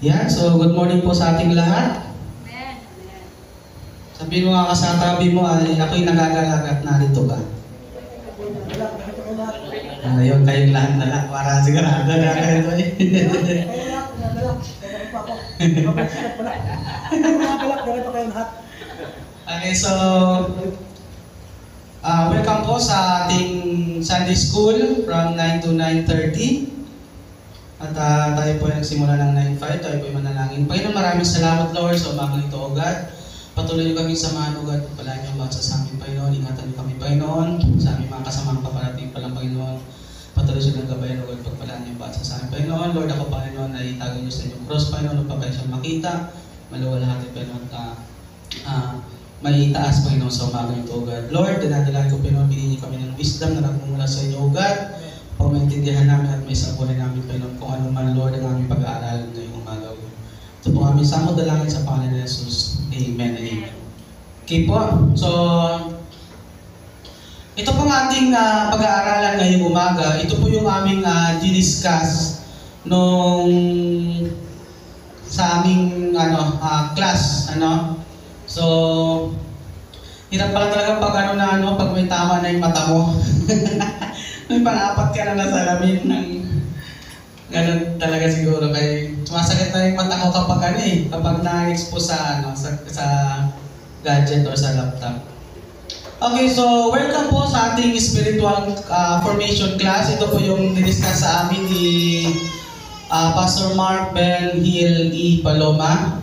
Yan, so good morning po sa ating lahat. Sabihin mo nga sa tabi mo, ako'y nagagalagat, narito ka. Ngayon, kayong lahat na lang, para sigurado na kayo ito eh. Okay, so, welcome po sa ating Sunday School from 9 to 9:30. At tayo po ay nagsimula ng 9:05, tayo po ay manalangin. Panginoon, maraming salamat Lord sa umagang ito, O God. Patuloy niyo kami samahan, O God. Pagpalaan niyo ang bawat sa amin, Panginoon. Ingatan niyo kami, Panginoon. Sa aming mga kasamang paparating pa lang, Panginoon. Patuloy siya ng gabayan, O God. Pagpalaan niyo ang bawat sa amin, Panginoon. Lord, ako, Panginoon, ay itago niyo sa inyong cross, Panginoon. Upang kayo siyang makita. Maluwalhati, Panginoon. May itaas, Panginoon, sa umagang ito, O God. Lord, dinadalahan ko, Panginoon, bilhin niyo kami ng wisdom na nagmumula sa inyo, O God. Pag maintindihan namin at may sabuhay namin, Panginoon, kung ano man, Lord, ang aming pag-aaralan ngayong umaga. Ito po aming samod dalangin sa pangalan ni Jesus. Amen. Amen. Okay po. So, ito pong ating pag-aaralan ngayong umaga. Ito po yung aming diniscuss nung sa aming class. So, hirap pala talaga pag pag may tama na yung mata mo. May pang-apat ka na salamin ng ganun talaga siguro. Kaya sumasakit na yung mata ko kapag kapag na-expose sa gadget or sa laptop. Okay, so welcome po sa ating spiritual formation class. Ito po yung diniscuss sa amin ni Pastor Mark Ben Hill E. Paloma.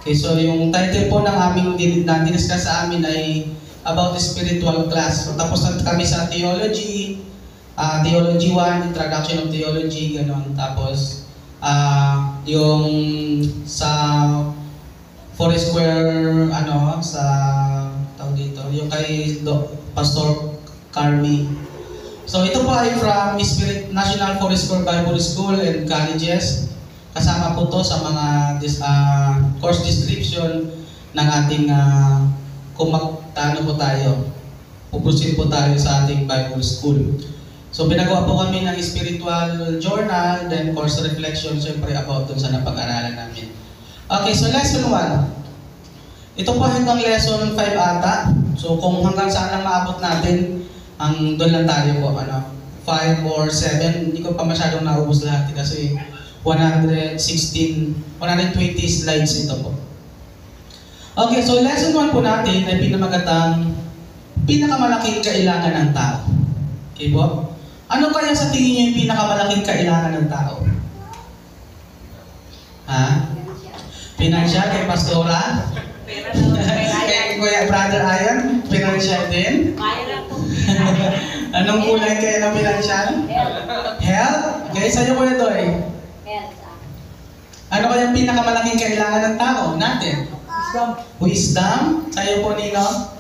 Okay, so yung title po ng aming diniscuss sa amin ay about the spiritual class. So, tapos na kami sa theology, Theology 1, Introduction of Theology, gano'n. Tapos, yung sa Foursquare, sa tawag dito, yung kay Pastor Carmi. So, ito po ay from National Foursquare Bible School and Colleges. Kasama po to sa mga course description ng ating kung magtano po tayo, pupusin po tayo sa ating Bible School. So pinagawa po kami ng spiritual journal, then course reflection, syempre about dun sa napag-aralan namin. Okay, so lesson 1. Ito po hanggang lesson 5 ata. So kung hanggang saan lang maabot natin, doon lang tayo po, 5 or 7. Hindi ko pa masyadong naubos lahat kasi 120 slides ito po. Okay, so lesson 1 po natin ay pinakamalaking kailangan ng tao. Okay po? Ano kaya sa tingin niyo yung pinakamalaking kailangan ng tao? Financial kay Pastora? Kay Kuya Brother Ayon? Financial din? Anong kulay kayo ng financial? Health? Okay, sa'yo Kuya Doy? Ano kaya yung pinakamalaking kailangan ng tao natin? Wisdom? Sa'yo po, Nino?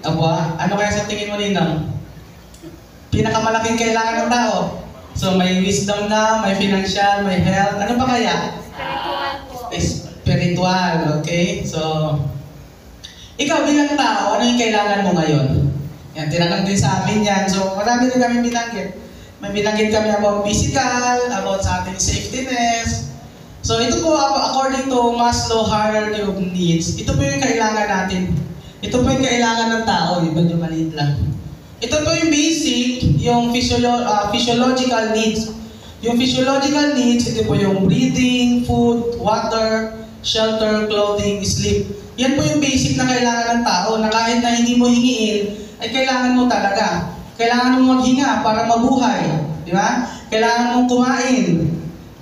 Aba, ano kaya sa tingin mo, Nino? Pinakamalaking kailangan ng tao. So, may wisdom na, may financial, may health. Ano pa kaya? Spiritual po. Spiritual, okay? So, ikaw bilang tao, ano yung kailangan mo ngayon? Yan, tinanong din sa amin yan. So, marami din kami binanggit. May binanggit kami about physical, about sa ating safetyness. So, ito po, according to Maslow hierarchy of needs, ito po yung kailangan natin. Ito po yung kailangan ng tao, iba yung maliit lang. Ito po yung basic, yung physiological needs. Yung physiological needs, ito po yung breathing, food, water, shelter, clothing, sleep. Yan po yung basic na kailangan ng tao na kahit na hindi mo hingiin, ay kailangan mo talaga. Kailangan mo maghinga para mabuhay. Di ba? Kailangan mong kumain.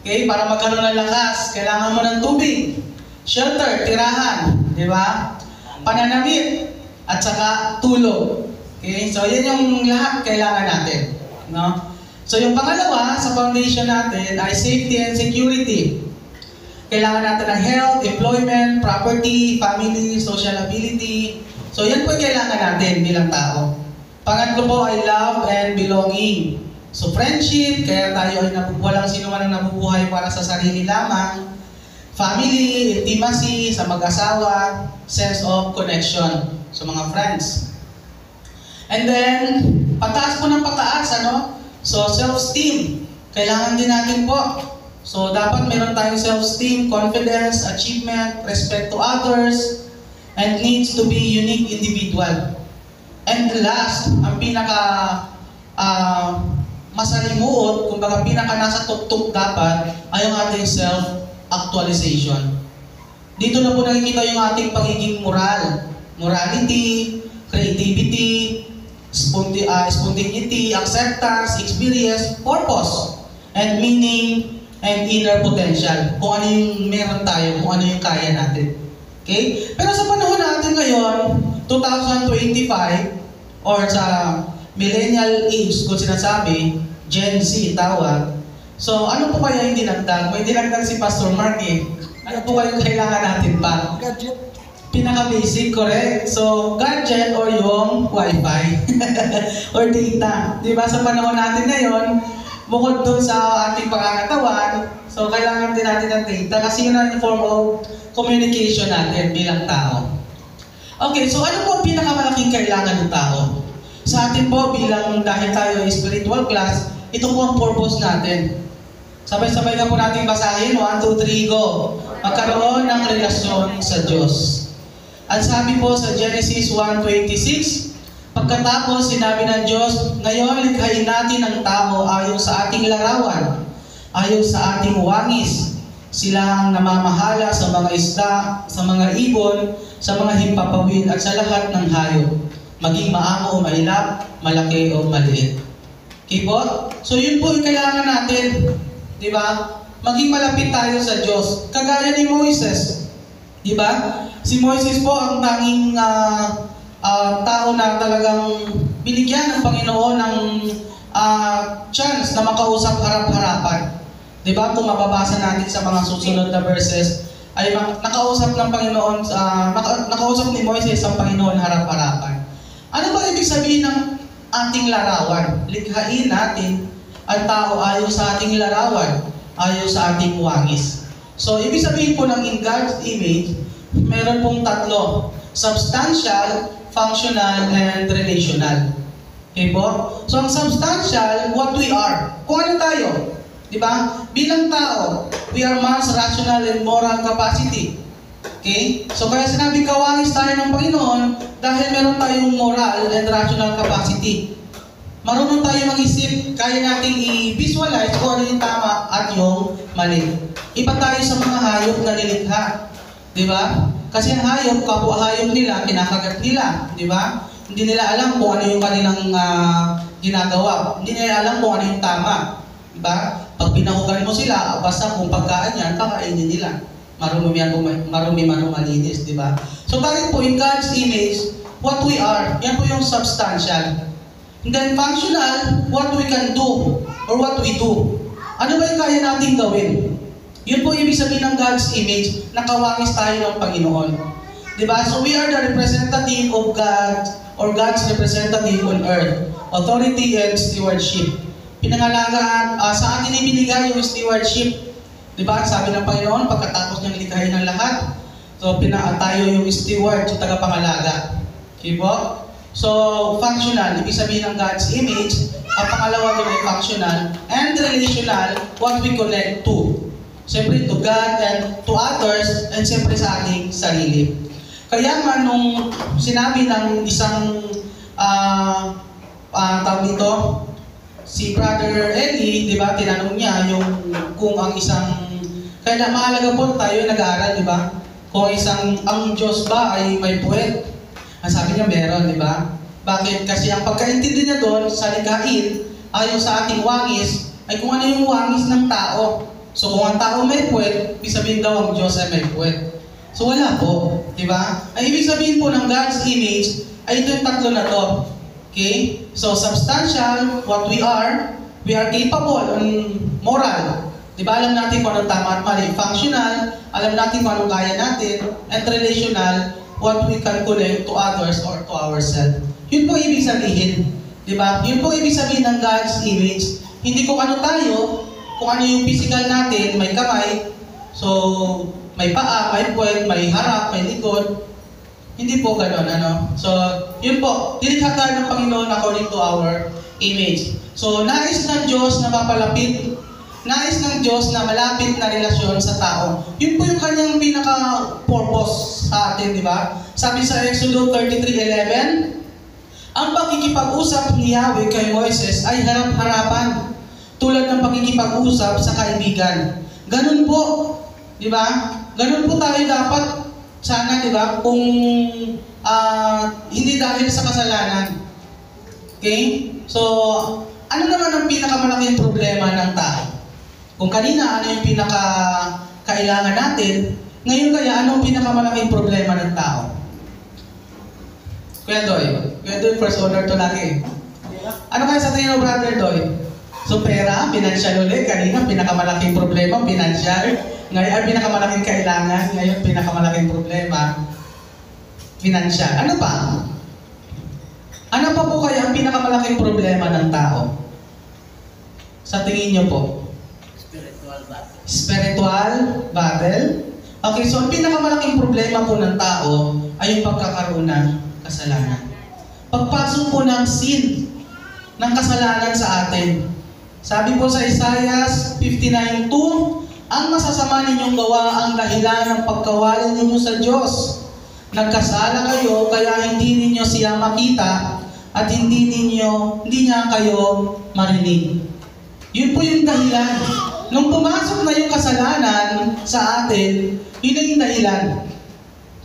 Okay? Para magkaroon ng lakas. Kailangan mo ng tubig. Shelter, tirahan. Di ba? Pananamit. At saka tulog. Okay, so yan yung lahat kailangan natin, no? So yung pangalawa sa foundation natin ay safety and security. Kailangan natin ng health, employment, property, family, sociability. So yan po yung kailangan natin bilang tao. Pangatlo po ay love and belonging. So friendship, kaya tayo ay walang sino man ang nabubuhay para sa sarili lamang. Family, intimacy sa mag-asawa, sense of connection sa mga friends. And then, pataas po ng pataas, So, self-esteem. Kailangan din natin po. So, dapat meron tayong self-esteem, confidence, achievement, respect to others, and needs to be unique individual. And last, ang pinaka masalimuot, kumbaga pinaka nasa tuktok dapat, ay ang ating self-actualization. Dito na po nakikita yung ating pagiging moral, morality, creativity, spontaneity, acceptance, experience, purpose, and meaning, and inner potential. Kung ano yung meron tayo, kung ano yung kaya natin. Okay? Pero sa panahon natin ngayon, 2025, or sa millennial age, kung sinasabi, Gen Z tawag. So, ano po kaya yung dinagdag? May dinagdag si Pastor Mark eh. Ano po kaya yung kailangan natin pa? Gadget. Pinaka-basic, correct? So, gadget or yung Wi-Fi or data. Diba? Sa panahon natin ngayon, bukod doon sa ating pangangatawan, so kailangan din natin ng data kasi yun ang form of communication natin bilang tao. Okay, so ano po ang pinakamalaking kailangan ng tao? Sa atin po, bilang dahil tayo ay spiritual class, ito po ang purpose natin. Sabay-sabay na po natin basahin. 1, 2, 3, go! Magkaroon ng relasyon sa Diyos. At sabi po sa Genesis 1:26, pagkatapos sinabi ng Diyos, ngayon likhain natin ang tao ayon sa ating larawan, ayon sa ating wangis. Sila ang namamahala sa mga isda, sa mga ibon, sa mga himpapawid at sa lahat ng hayop, maging maamo o mahilap, malaki o maliit. Okay po? So yun po yung kailangan natin. Di ba? Maging malapit tayo sa Diyos. Kagaya ni Moises. Di ba? Si Moises po ang tanging tao na talagang binigyan ng Panginoon ng chance na makausap harap-harapan. Di ba? Kung mababasa natin sa mga susunod na verses, ay nakausap ng Panginoon, nakausap ni Moises ang Panginoon harap-harapan. Ano ba ibig sabihin ng ating larawan? Likhain natin ang tao ayon sa ating larawan, ayon sa ating wangis. So, ibig sabihin po ng in God's image, meron pong tatlo: substantial, functional, and relational. Okay po? So, ang substantial, what we are. Kung ano tayo? Diba? Bilang tao, we are man's rational and moral capacity. Okay? So, kaya sinabi kawangis tayo ng Panginoon dahil meron tayong moral and rational capacity. Marunong tayo mag-isip, kaya nating i-visualize kung ano yung tama at yung mali. Iba tayo sa mga hayop na nilikha. Diba? Kasi ang hayop, kapwa hayop nila, kinakagat nila. Diba? Hindi nila alam kung ano yung kanilang ginagawa. Hindi nila alam kung ano yung tama. Diba? Pag pinahugan mo sila, basta kung pagkaan yan, kakainin nila. Marumi man o malinis, di ba? So bakit po in God's image, what we are, yan po yung substantial. And then functional, what we can do, or what we do. Ano ba yung kaya nating gawin? Yun po ibig sabihin ng God's image, nakawangis tayo ng Panginoon. Di ba? So we are the representative of God, or God's representative on earth. Authority and stewardship. Pinangalagaan, sa atin ibinigay yung stewardship. Diba? Sabi ng Panginoon, pagkatapos niyang likhain ng lahat, so tayo yung steward, yung tagapangalaga. Okay po? So, functional, ibig sabihin ng God's image. Ang pangalawa doon ay functional. And relational, what we connect to. Siyempre to God and to others, and siyempre sa ating sarili. Kaya nga nung sinabi ng isang tawag dito, si Brother Eli, di ba, tinanong niya yung kung ang isang, kaya mahalaga po tayo nag-aaral, di ba? Kung ang Diyos ba ay may puwet? Ang sabi niya meron, di ba? Bakit? Kasi ang pagkaintindi niya doon sa likhain, ayon sa ating wangis, ay kung ano yung wangis ng tao. So kung ang tao may puwet, ibig sabihin daw ang Diyos ay may puwet. So wala po, di ba? Ay ibig sabihin po ng God's image, ay ito yung tatlo na to. Okay? So, substantial, what we are capable on moral. Diba, alam natin kung anong tama at mali. Functional, alam natin kung anong kaya natin. And relational, what we can connect to others or to ourselves. Yun po ibig sabihin. Diba? Yun po ibig sabihin ng God's image. Hindi kung ano tayo, kung ano yung physical natin, may kamay, so, may paa, may puwet, may harap, may likod. Hindi po gano'n, ano? So, yun po, nilikha tayo ng Panginoon according to our image. So, nais ng Diyos na mapalapit nais ng Diyos na malapit na relasyon sa tao. Yun po yung kanyang pinaka-purpose sa atin, di ba? Sabi sa Exodus 33:11, ang pakikipag-usap ni Yahweh kay Moises ay harap-harapan, tulad ng pakikipag-usap sa kaibigan. Ganun po, di ba? Ganun po tayo dapat, sana, di ba? Kung hindi dahil sa kasalanan. Okay? So, ano naman ang pinakamalaking problema ng tao? Kung kanina, ano yung pinaka-kailangan natin, ngayon kaya, ano ang pinakamalaking problema ng tao? Kuya Doy, first order to lagi. Ano kaya sa tingin mo, Brother Doy? So, pera, financial ulit. Kanina, pinakamalaking problema, financial. Ngayon, pinakamalaking kailangan. Ngayon, pinakamalaking problema, financial. Ano pa? Ano pa po kaya ang pinakamalaking problema ng tao? Sa tingin niyo po? Spiritual battle. Okay, so ang pinakamalaking problema po ng tao ay yung pagkakaroon ng kasalanan. Pagpasok po ng sin, ng kasalanan sa atin. Sabi po sa Isaiah 59:2, ang masasama ninyong gawa ang dahilan ng pagkawala ninyo sa Diyos. Nagkasala kayo, kaya hindi ninyo siya makita at hindi niya kayo marinig. Yun po yung dahilan. Nung pumasok na yung kasalanan sa atin, yun na yung dahilan.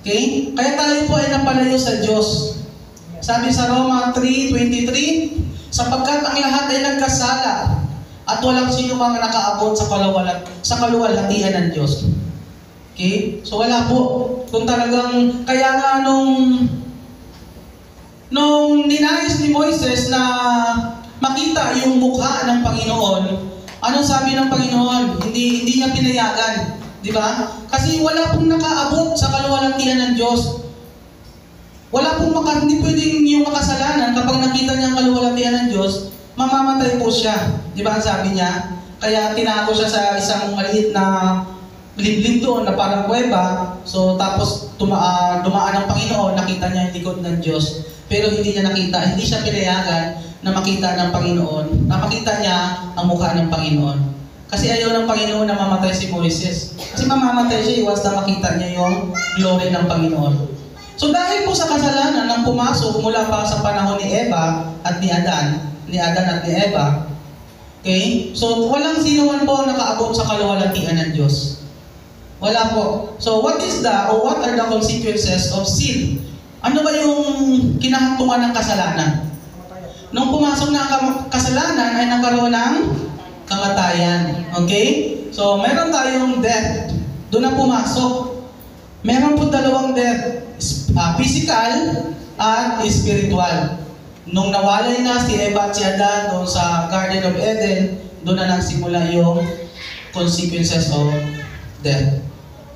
Okay? Kaya tayo po ay napalayo sa Diyos. Sabi sa Roma 3:23, sapagkat ang lahat ay nagkasala at walang sino mang nakaabot sa kaluwalhatian ng Diyos. Okay? So wala po. Kung talagang, kaya nga nung ninais ni Moises na makita yung mukha ng Panginoon, anong sabi ng Panginoon? Hindi niya pinayagan. Di ba? Kasi wala pong nakaabot sa kaluwalhatian ng Diyos. Hindi pwedeng yung makasalanan kapag nakita niya ang kaluwalhatian ng Diyos, mamamatay po siya. Di ba ang sabi niya? Kaya tinago siya sa isang maliit na liblib doon na parang kuweba. So tapos dumaan ang Panginoon, nakita niya yung likod ng Diyos. Pero hindi niya nakita, hindi siya pinayagan na makita ng Panginoon, na makita niya ang mukha ng Panginoon. Kasi ayaw ng Panginoon na mamatay si Moises. Kasi mamamatay siya iwas na makita niya yung glory ng Panginoon. So dahil po sa kasalanan nang pumasok mula pa sa panahon ni Eva at ni Adan at ni Eva, okay? So walang sino man po nakaabot sa kaluwalhatian ng Diyos. Wala po. So what are the consequences of sin? Ano ba yung kinahantungan ng kasalanan? Nung pumasok na ang kasalanan ay nagkaroon ng kamatayan. Okay? So, meron tayong death. Doon na pumasok. Meron po dalawang death. Physical at spiritual. Nung nawalay na si Eva at si Adan doon sa Garden of Eden, doon na nagsimula yung consequences of death.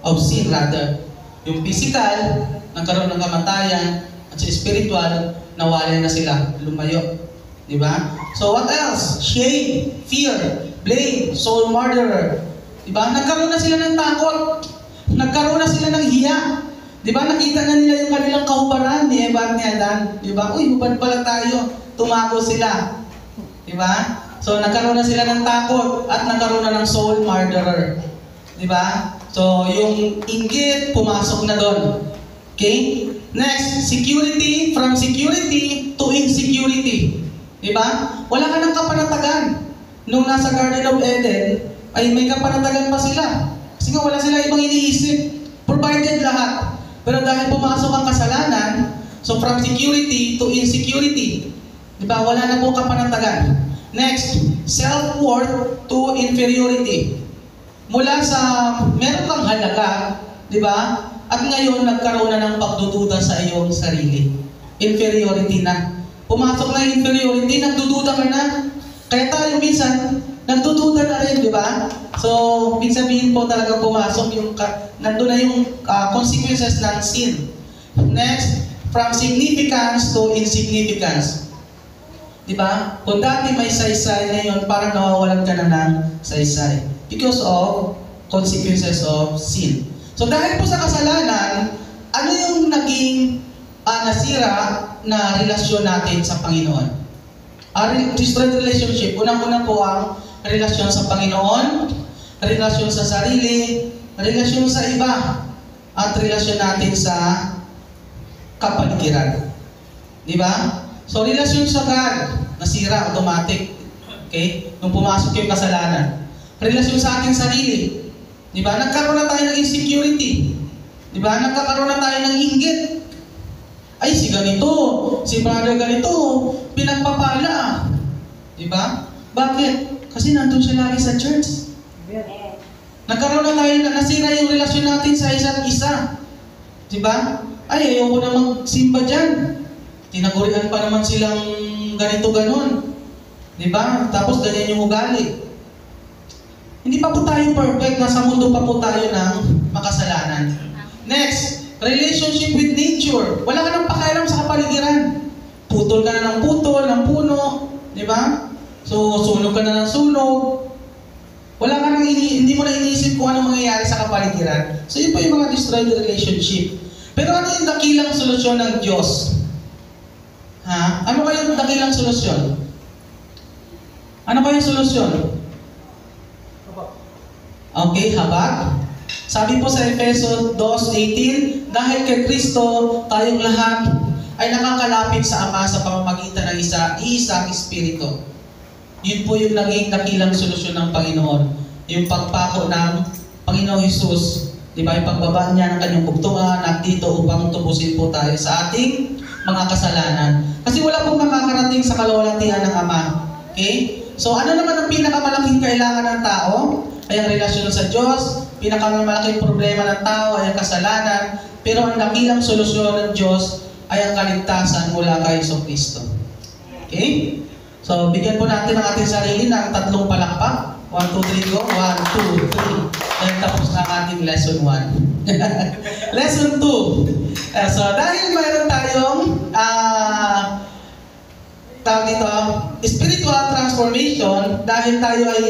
Of sin rather. Yung physical, nagkaroon ng kamatayan, at sa spiritual, nawalay na sila, lumayo. Diba? So what else? Shame, fear, blame, soul murderer. Diba? Nagkaroon na sila ng takot. Nagkaroon na sila ng hiya. Diba? Nakita na nila yung kanilang kahubaran ni Eva at ni Adan. Diba? Uy, hubad pala tayo. Tumago sila. Diba? So nagkaroon na sila ng takot at nagkaroon na ng soul murderer. Diba? So yung inggit, pumasok na doon. Okay? Next, security, from security to insecurity. Diba? Wala ka ng kapanatagan. Nung nasa Garden of Eden, ay may kapanatagan pa sila. Kasi nga wala sila ibang iniisip. Provided lahat. Pero dahil pumasok ang kasalanan, so from security to insecurity. Diba? Wala na po kapanatagan. Next, self-worth to inferiority. Mula sa meron kang halaga, diba? At ngayon, nagkaroon na ng pagdududa sa iyong sarili. Inferiority na. Pumasok na yung inferiority, nagdududa ka na. Kaya tayo minsan, nagdududa na rin, di ba? So, minsan po talaga pumasok yung, nandun na yung consequences ng sin. Next, from significance to insignificance. Di ba? Kung dati may saysay, ngayon parang nawawalan ka na ng saysay. Because of consequences of sin. So dahil po sa kasalanan, ano yung naging nasira na relasyon natin sa Panginoon? Our destroyed relationship, unang-una po ang relasyon sa Panginoon, relasyon sa sarili, relasyon sa iba, at relasyon natin sa kapaligiran. Di ba? So, relasyon sa God, nasira automatic. Okay? Nung pumasok yung kasalanan. Relasyon sa ating sarili. Di ba? Nagkaroon na tayo ng insecurity. Di ba? Nagkakaroon na tayo ng inggit. Ay, si ganito, si brother ganito, pinagpapala. Di ba? Bakit? Kasi nandun siya lagi sa church. Nagkaroon na tayo, nasira yung relasyon natin sa isa't isa. Di ba? Ay, ayoko na magsimba dyan. Tinagurian pa naman silang ganito ganon. Di ba? Tapos ganyan yung ugali. Hindi pa po tayo perfect, nasa mundo pa po tayo ng makasalanan. Next, relationship with nature. Wala ka nang pakialam sa kapaligiran. Putol ka na ng putol, ng puno. Di ba? So, sunog ka na ng sunog. Wala ka nang hindi mo na iniisip kung anong mangyayari sa kapaligiran. So, yun po yung mga destroyed relationship. Pero ano yung dakilang solusyon ng Diyos? Ha? Ano ba yung dakilang solusyon? Ano ba yung solusyon? Okay, habag. Sabi po sa Efeso 2:18, dahil kay Kristo, tayong lahat ay nakakalapit sa Ama sa pamamagitan ng iisang Espiritu. Yun po yung naging dakilang solusyon ng Panginoon. Yung pagpako ng Panginoong Hesus, di ba, yung pagbaba niya ng kanyang bugtungan at dito upang tubusin po tayo sa ating mga kasalanan. Kasi wala pong makakarating sa kalwalhatian ng Ama. Okay? So ano naman ang pinakamalaking kailangan ng tao? Ay ang relasyon sa Diyos. Pinakamalaking problema ng tao ay ang kasalanan. Pero ang dakilang solusyon ng Diyos ay ang kaligtasan mula kay Jesucristo. Okay? So bigyan po natin ang ating sarili ng 3 palakpak. 1, 2, 3, go. 1, 2, 3. And tapos na ang ating lesson 1. Lesson 2. So dahil mayroon tayong tawag dito, spiritual transformation, dahil tayo ay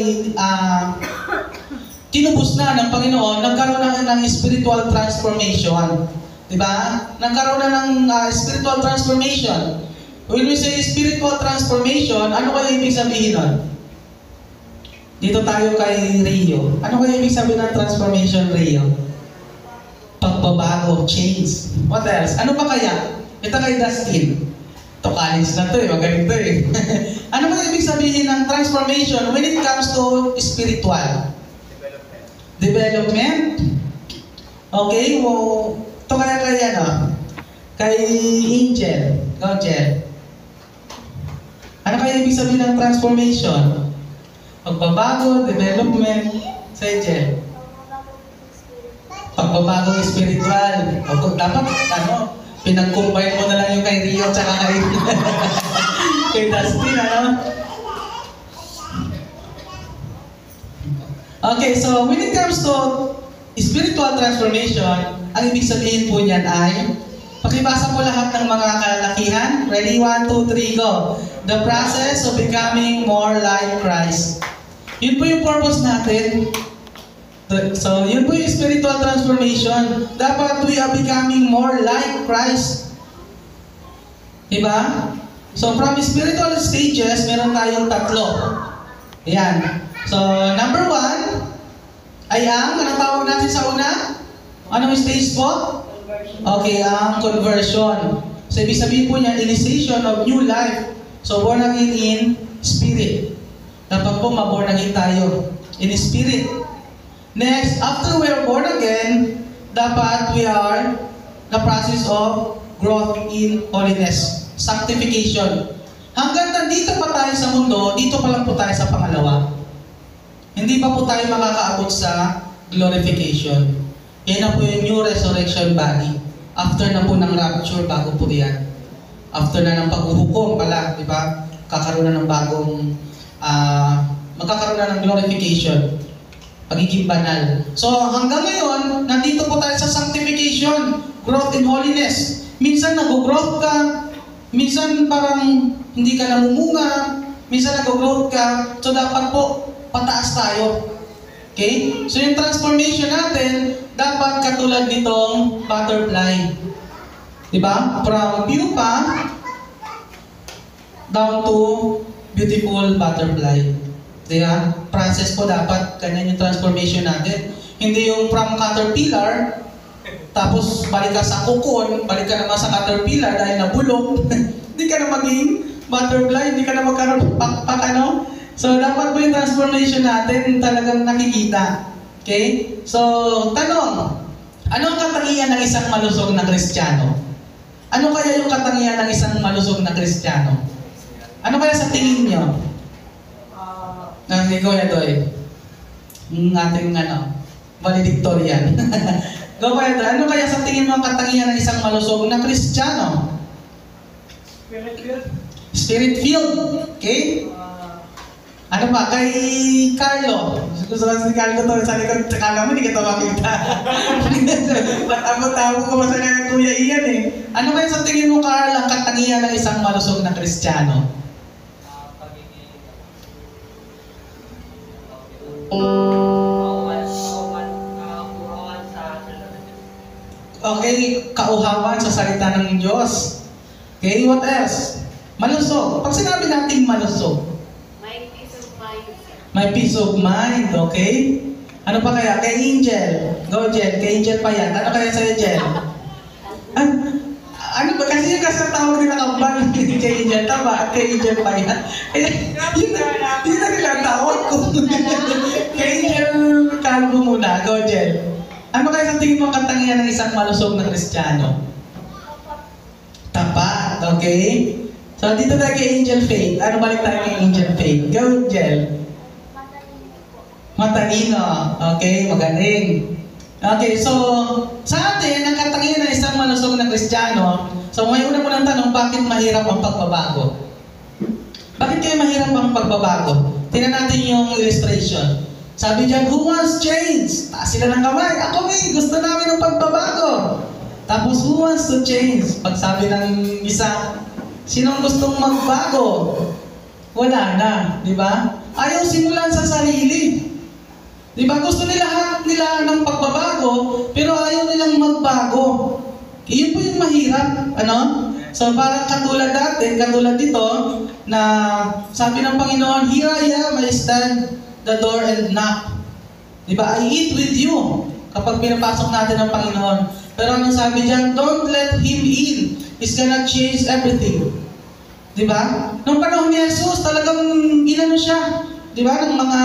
tinubos na ng Panginoon, nagkaroon na ng spiritual transformation. Diba? Nagkaroon na ng spiritual transformation. When we say spiritual transformation, ano kaya ibig sabihin nun? Dito tayo kay Rio. Ano kaya ibig sabihin ng transformation, Rio? Pagbabago, change. What else? Ano pa kaya? Ito kay Dustin. Ito college na to eh, magaling to eh. Ano ba ibig sabihin ng transformation when it comes to spiritual? Development? Okay, well, ito kaya ano? Kay Angel. Go, Angel. Ano kaya ibig sabihin ng transformation? Pagbabago, development, sa Angel. Pagbabago spiritual. Dapat, pinag-combine mo na lang yung kay Rio at saka kay Dustin, Okay, so when it comes to spiritual transformation, ang ibig sabihin po niyan ay, pakibasa po lahat ng mga kalalakihan. Ready? 1, 2, 3, go. The process of becoming more like Christ. Yun po yung purpose natin. So, yun po yung spiritual transformation. Dapat we are becoming more like Christ. Diba? So, from spiritual stages, meron tayong 3. Ayan. So, number 1, ay anong tawag natin sa una? Anong stage po? Okay, ang conversion. So, ibig sabihin po niya, initiation of new life. So, born again in spirit. Dapat po maborn again tayo in spirit. Next, after we are born again, dapat we are the process of growth in holiness, sanctification. Hanggang nandito pa tayo sa mundo, dito pa lang po tayo sa pangalawa. Hindi pa po tayo makakaabot sa glorification. Yan na po yung new resurrection body. After na po ng rapture, bago po yan. After na ng paghuhukom pala, di ba? Kakaroon na ng bagong, magkakaroon na ng glorification. Pagiging banal. So hanggang ngayon, nandito po tayo sa sanctification, growth in holiness. Minsan nag-growth ka, minsan parang hindi ka namumunga, minsan nag-growth ka, so dapat po pataas tayo. Okay? So yung transformation natin, dapat katulad nitong butterfly. Diba? From pupa down to beautiful butterfly. Diba? Process po dapat, ganyan yung transformation natin. Hindi yung from caterpillar, tapos balik ka sa cocoon, balik ka naman sa caterpillar dahil nabulok. Hindi ka na maging butterfly, hindi ka na magkaroon ng pakpak, ano? So, dapat po yung transformation natin talagang nakikita. Okay? So, tanong, ano ang katangian ng isang malusog na Kristiyano? Ano kaya yung katangian ng isang malusog na Kristiyano? Ano kaya sa tingin nyo? Sige, Kuya Doy. Yung ating, valedictorian. Go, Kuya Doy. Ano kaya sa tingin mo ang katangian ng isang malusog na Kristiyano? Spirit-filled. Okay? Ano ba? Kay Carlo. Gusto ko si Carlo to. Sa likod, kala mo, hindi ka ito makita. Tamo-tamo ko masaya ng Kuya Ian eh. Ano kaya sa tingin mo, Carl, ang katangian ng isang malusog na Kristiyano? Okay, kauhawan sa salita ng Diyos. Okay, what else? Malusog. Pag sinabi natin malusog, may peace of mind. may peace of mind, okay? Ano pa kaya? Kay Angel. Go, Jen. Kay Angel pa yan. Ano kaya sa'yo, Jen? Ano ba? Kasi yung kasatawag nila kambal kay Angel. Tama, kay Angel pa yan. Yun na nila tawag ko. Kay Angel, kalbo muna. Go, Jen. Ano kaya sa tingin mo ang katangian ng isang malusog na Kristiyano? Tapat, okay? So, dito tayo kay Angel Faith. Ano balik tayo kay Angel Faith? Go, Angel. Matalino. Okay, magaling. Okay, so, sa atin, ang katangian ng isang malusog na Kristiyano, so, may una mo ng tanong, bakit mahirap ang pagbabago? Bakit kaya mahirap ang pagbabago? Tingnan natin yung illustration. Sabi diyan, who wants change? Taas sila ng kamay. Ako gusto namin ng pagbabago. Tapos, who wants to change? Pag sabi ng isa, sinong gustong magbago? Wala na, di ba? Ayaw simulan sa sarili. Di ba? Gusto nila ng pagbabago, pero ayaw nilang magbago. Iyon po yung mahirap, ano? So parang katulad dito, na sabi ng Panginoon, here I am, I stand the door and knock. Di ba? I eat with you. Kapag pinapasok natin ng Panginoon. Pero anong sabi diyan? Don't let Him in. He's gonna change everything. Di ba? Nung panahon ni Jesus, talagang inano siya. Di ba? Ng mga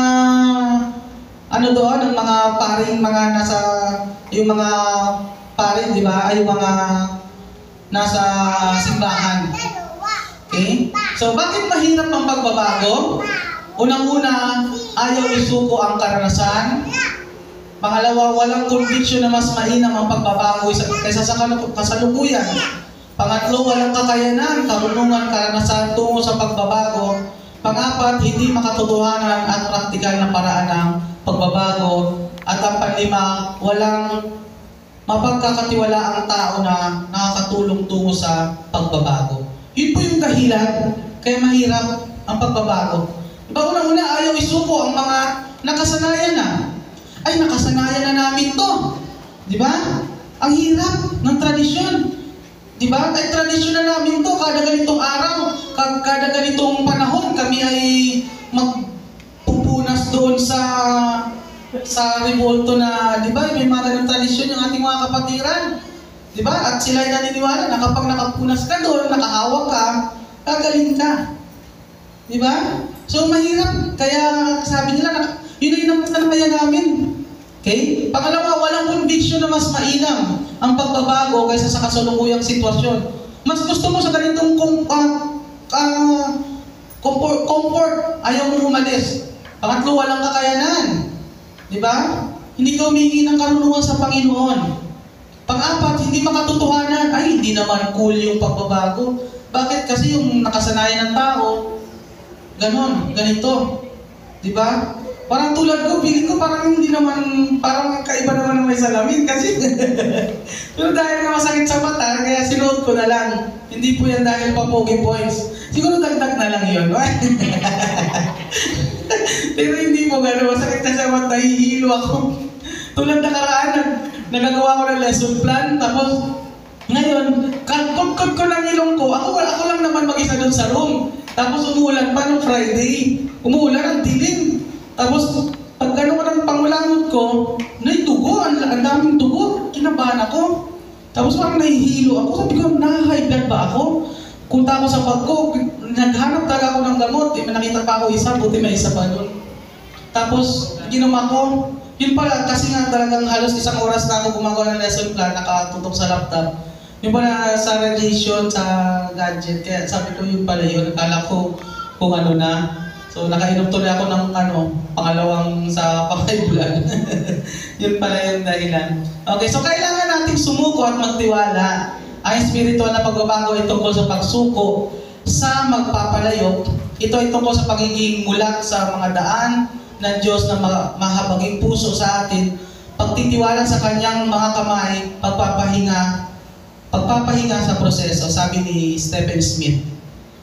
ng mga paring mga nasa, yung mga paring, di ba? Ay yung mga nasa simbahan. Okay? So, bakit mahirap ang pagbabago? Unang-una, ayaw isuko ang karanasan. Pangalawa, walang conviction na mas mainam ang pagbabago kaysa sa kasalukuyan. Pangatlo, walang kakayanan, karunungan, karanasan tungo sa pagbabago. Pang-apat, hindi makatotohanan at praktikal na paraan ng pagbabago. At ang panlima, walang mapagkakatiwala ang tao na nakakatulong tungo sa pagbabago. Yun po yung dahilan kaya mahirap ang pagbabago. Diba, unang-una, ayaw isuko ang mga nakasanayan na. Ay, nakasanayan na namin to. Diba? Ang hirap ng tradisyon. Diba? Ay, tradisyon na namin to. Kada ganitong araw, kada ganitong panahon, kami ay magpupunas doon sa revolto na, di ba, may mga ganong tradisyon yung ating mga kapatiran. Di ba? At sila ay naniniwala na kapag nakapunas ka doon, nakahawak ka, gagaling ka. Di ba? So, mahirap. Kaya sabi nila, yun ang naman namin. Okay? Pangalawa, walang conviction na mas mainam ang pagbabago kaysa sa kasalukuyang sitwasyon. Mas gusto mo sa ganitong comfort, ayaw mo umalis. Pangatlo, walang kakayanan. Di ba? Hindi ka humingi ng karunungan sa Panginoon. Pang-apat, hindi makatotohanan. Ay, hindi naman cool yung pagbabago. Bakit? Kasi yung nakasanayan ng tao, ganon, ganito. Di ba? Parang tulad ko, feeling ko parang hindi naman, parang kaiba naman ng may salamin kasi. Pero dahil na masakit sa mata, kaya sinuot ko na lang. Hindi po yan dahil pa pogi points. Siguro dagdag na lang yun. Pero hindi po gano'n, masakit na sa mata, hihilo ako. Tulad nakaraan, nagagawa ko ng lesson plan, tapos ngayon, kagkod ko ng ilong ko, ako lang naman mag-isa doon sa room. Tapos umuulan pa nung Friday, umuulan ang dilim. Tapos, pag gano'n ko ng pangulangot ko, dugo, ang daming dugo, kinabahan ako. Tapos parang nahihilo ako, sabi ko, na-high blood ba ako? Kunta ako sa bag ko, naghanap talaga ako ng gamot, nakita pa ako isa, buti may isa pa doon. Tapos, ginawa ko, yun pala, kasi nga talagang halos isang oras na ako gumagawa ng lesson plan, nakatutok sa laptop. Yung pala sa radiation, sa gadget, kaya sabi ko yun pala yun, akala ko kung ano na. So nakainom tuloy ako ng pangalawang sa pang-high blood. Yun pala yung dahilan. Okay, so kailangan nating sumuko at magtiwala. Ang spiritual na pagbabago ay tungkol sa pagsuko sa magpapalayo. Ito ay tungkol sa pagiging mulat sa mga daan ng Diyos na mahabaging puso sa atin, pagtitiwala sa kanyang mga kamay, pagpapahinga sa proseso, sabi ni Stephen Smith.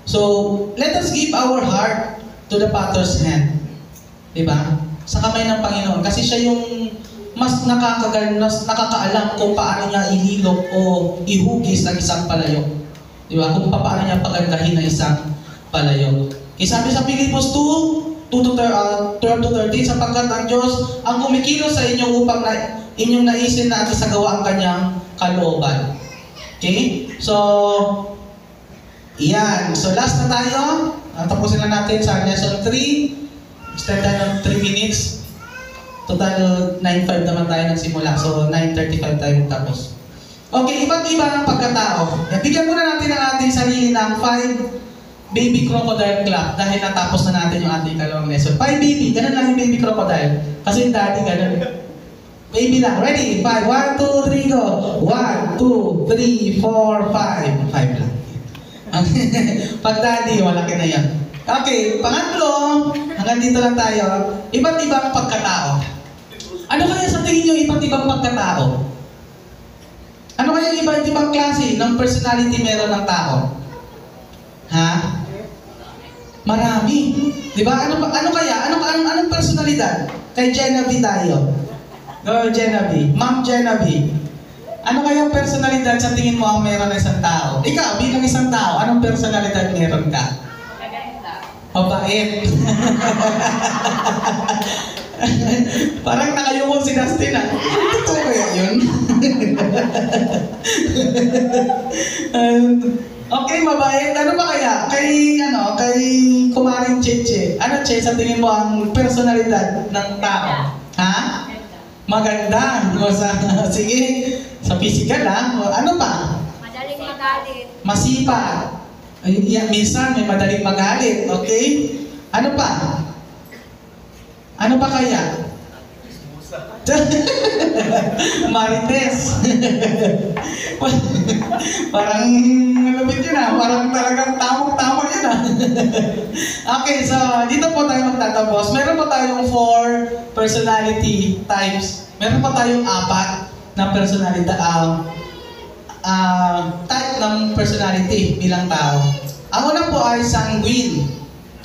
So, let us give our heart to the Potter's hand. Diba? Sa kamay ng Panginoon. Kasi siya yung mas nakakaalam kung paano niya ihilok o ihugis ang isang palayo. Diba? Kung paano niya pagandahin ang isang palayo. Kaya sabi sa Pilipos 12-13, sapagkat ang Diyos ang kumikilos sa inyo upang inyong naisin natin sa gawa ang kanyang kalooban. Okay? So, yan. So, last na tayo. Tapusin na natin sa lesson 3. Extend tayo ng 3 minutes. Total 9:05 naman tayo nagsimula. So, 9:35 tayo tapos. Okay, iba't iba ang pagkatao. Bigyan muna natin ang ating sarili ng 5 baby crocodile clap dahil natapos na natin yung ating kalawang lesson. 5 baby. Ganun lang yung baby crocodile. Kasi yung daddy ganun. Baby lang. Ready? 5. 1, 2, 3, go. 1, 2, 3, 4, 5. 5 lang. Pag daddy, malaki na yan. Okay, pangatlo, hanggang dito lang tayo. Iba't ibang pagkatao. Ano kaya sa tingin nyo iba't ibang pagkatao? Ano kaya iba't ibang klase ng personality meron ng tao? Ha? Marami. Di ba? Ano kaya? Anong personalidad? Kay Genevieve tayo. Go, Genevieve. Ma'am Genevieve. Ano kayang personalidad sa tingin mo ang meron ng isang tao? Ikaw, bilang isang tao, anong personalidad meron ka? Maganda. Mabait. Parang nakayukong si Dustin ah. Totoo kaya yun? Okay, mabait. Ano ba kaya? Kay Kumaring Cheche. Ano, Che, sa tingin mo ang personalidad ng tao? Ha? Maganda. Sige. Sa physical ha? Ano pa? Madaling magalit. Masipag. Minsan may madaling magalit. Okay? Ano pa? Ano pa kaya? Marites. Parang malapit yun ah. Parang talagang tamang-tama yun ah. Okay, so dito po tayo magtatapos. Meron po tayong 4 personality types. Meron pa tayong 4 na personality, type ng personality bilang tao. Ang una po ay sanguine.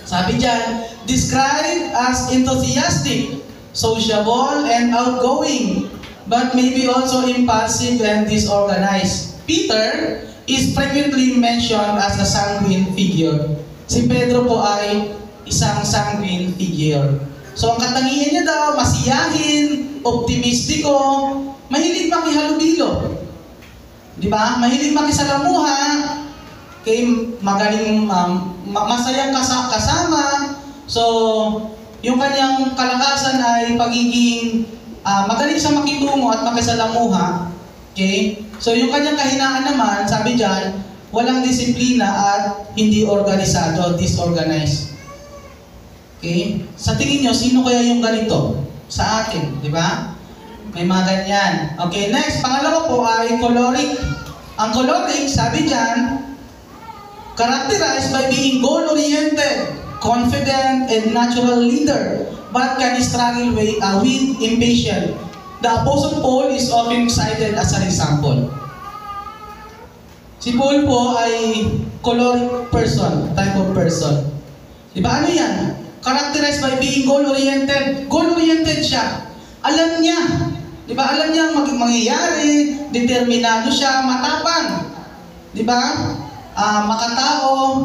Sabi dyan, described as enthusiastic, sociable, and outgoing, but maybe also impulsive and disorganized. Peter is frequently mentioned as a sanguine figure. Si Pedro po ay isang sanguine figure. So ang katangian niya daw, masiyahin, optimistiko, mahilig makihalubilo. Di ba? Mahilig makisalamuha, magaling, masayang kasama. So, yung kanyang kalakasan ay pagiging magaling sa makitungo at makisalamuha. Okay? So, yung kanyang kahinaan naman, sabi dyan, walang disiplina at hindi organisado, disorganized. Okay? Sa tingin nyo, sino kaya yung ganito? Sa atin, di ba? May mga ganyan. Okay, next, pangalawa po ay choleric. Ang choleric, sabi dyan, characterized by being goal-oriented, confident, and natural leader, but can struggle with impatience. The Apostle Paul is often cited as an example. Si Paul po ay choleric person, type of person. Diba ano yan? Characterized by being goal-oriented. Goal-oriented siya. Alam niya. Diba? Alam niya ang mangyayari, determinado siya, matapang. Diba? Makatao.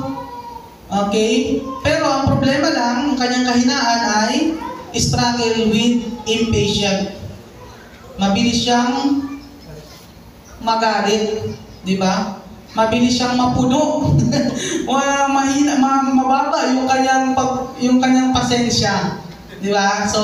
Okay? Pero ang problema lang, ang kanyang kahinaan ay struggle with impatient. Mabilis siyang magalit, di ba? Mabilis siyang mapuno. Mababa yung kanyang pasensya, di ba? So,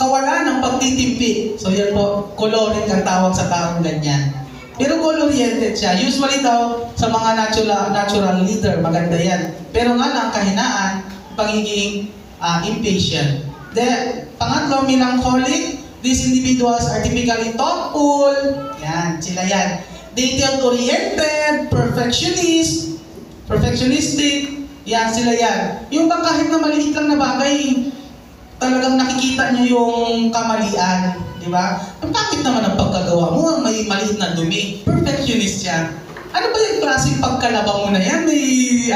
kawalan ng pagtitimpi. So, yan po, choleric ang tawag sa taong ganyan. Pero goal-oriented siya. Usually daw, sa mga natural leader, maganda yan. Pero nga lang, kahinaan, pagiging impatient. Then, pangatlo, melancholic. These individuals are typically thoughtful. Yan, sila yan. Detail-oriented, perfectionistic. Yan, sila yan. Yung bang kahit na maliit lang na bagay, talagang nakikita niyo yung kamalian. Di ba? Bakit naman ang pagkagawa mo? May maliit na dumi. Perfectionist yan. Ano ba yung klaseng pagkalaba mo na yan? May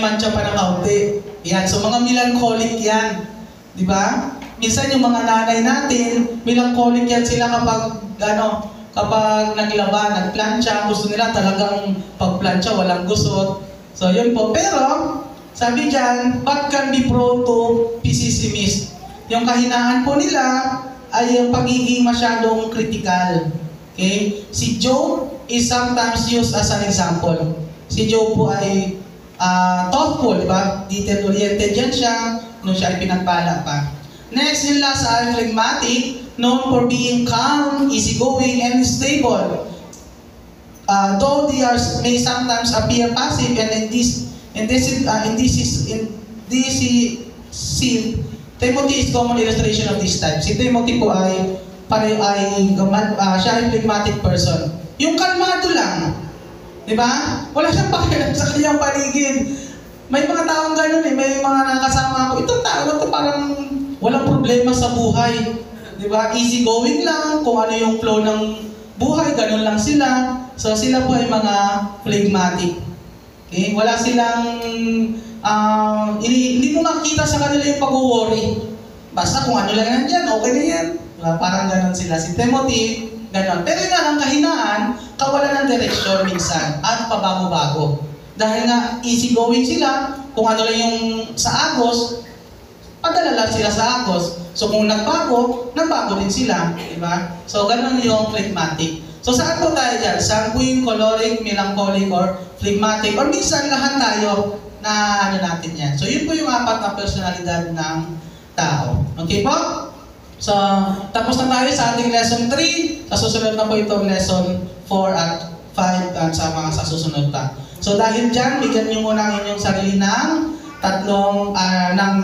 mancha pa ng kaunti. Yan. So mga melancholic yan. Di ba? Minsan yung mga nanay natin, melancholic yan sila kapag naglaba, nagplancha, gusto nila talagang pagplancha, walang gusot. So yun po. Pero, sabi dyan, but can be prone to pessimist. Yung kahinaan po nila ay yung pagiging masyadong critical. Okay? Si Job is sometimes used as an example. Si Job po ay thoughtful, di ba? Detail-oriented yan siya nung siya ay pinagpala pa. Next, yung last ay phlegmatic, known for being calm, easygoing, and stable. Though they may sometimes appear passive, and in this Timothy is common illustration of this type. Si Timothy po siya ay phlegmatic person. Yung kalmado lang, di ba? Wala siyang pakialam sa kanyang paligid. May mga taong ganun may mga nakasama ako. Itong tao na to parang walang problema sa buhay. Di ba? Easy going lang, kung ano yung flow ng buhay, ganun lang sila. So sila po ay mga phlegmatic. Okay? Wala silang hindi mo makikita sa kanila yung pag-worry. Basta kung ano lang nandyan, okay na yan. Diba? Parang ganon sila. Si Timothy, ganon. Pero nga ang kahinaan, kawalan ng direksyon minsan at pabago-bago. Dahil nga easy-going sila, kung ano lang yung sa Agos, padala lang sila sa Agos. So kung nagbago din sila. Diba? So ganon yung phlegmatic. So saan po tayo dyan? Sanguine, choleric, melancholic, or phlegmatic? Or minsan lahat tayo na natin yan. So, yun po yung 4 na personalidad ng tao. Okay po? So, tapos na tayo sa ating lesson 3. Sa susunod na po itong lesson 4 at 5 at sa mga sa susunod pa. So, dahil dyan, bigyan nyo muna ang inyong sarili ng tatlong ng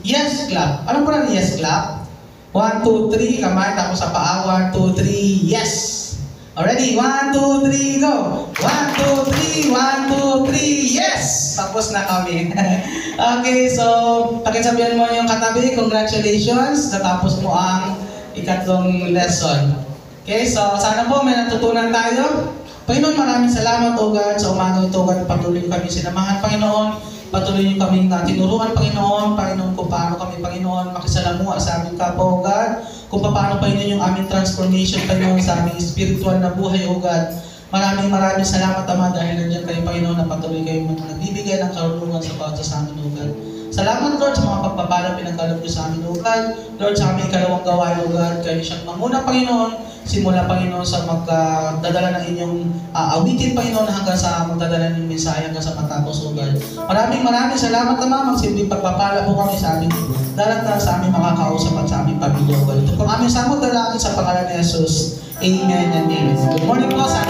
yes clap. Ano po ng yes clap? 1, 2, 3, kamay, tapos sa paa. 1, 2, 3, yes! Already, 1, 2, 3, go! 1, 2, 3, 1, 2, 3, yes! Tapos na kami. Okay, so, pakisabihan mo yung katabi, congratulations, natapos mo ang ikatlong lesson. Okay, so, sana po may natutunan tayo. Panginoon, maraming salamat, O God, sa umaga ito, God, patuloy kami sinamahan, Panginoon. Patuloy niyo kaming tinuruan, Panginoon, kung paano kami, Panginoon, makisalamuha sa aming kapwa, O God, kung paano, Panginoon, yung aming transformation, Panginoon, sa aming spiritual na buhay, O God. Maraming salamat, Ama, dahil nandiyan kayo, Panginoon, na patuloy kayo nagbibigay ng karunungan sa bawat sa amin, O God. Salamat, Lord, sa mga pagpapala pinagkaloob niyo sa amin, O God. Lord, sa aming ikalawang gawain, O God, kayo siyang mamuna, Panginoon, simula, Panginoon, sa magdadala ng inyong awitin, Panginoon, hanggang sa magdadala ng mensahe hanggang sa matapos, O God. Maraming salamat, Ama, magsilbing pagpapala po kami sa amin, dalat sa aming makakausap at sa aming pamilya, O God. Ito po aming samot dalangin sa pangalan ni Jesus. Amen and amen. Good morning po sa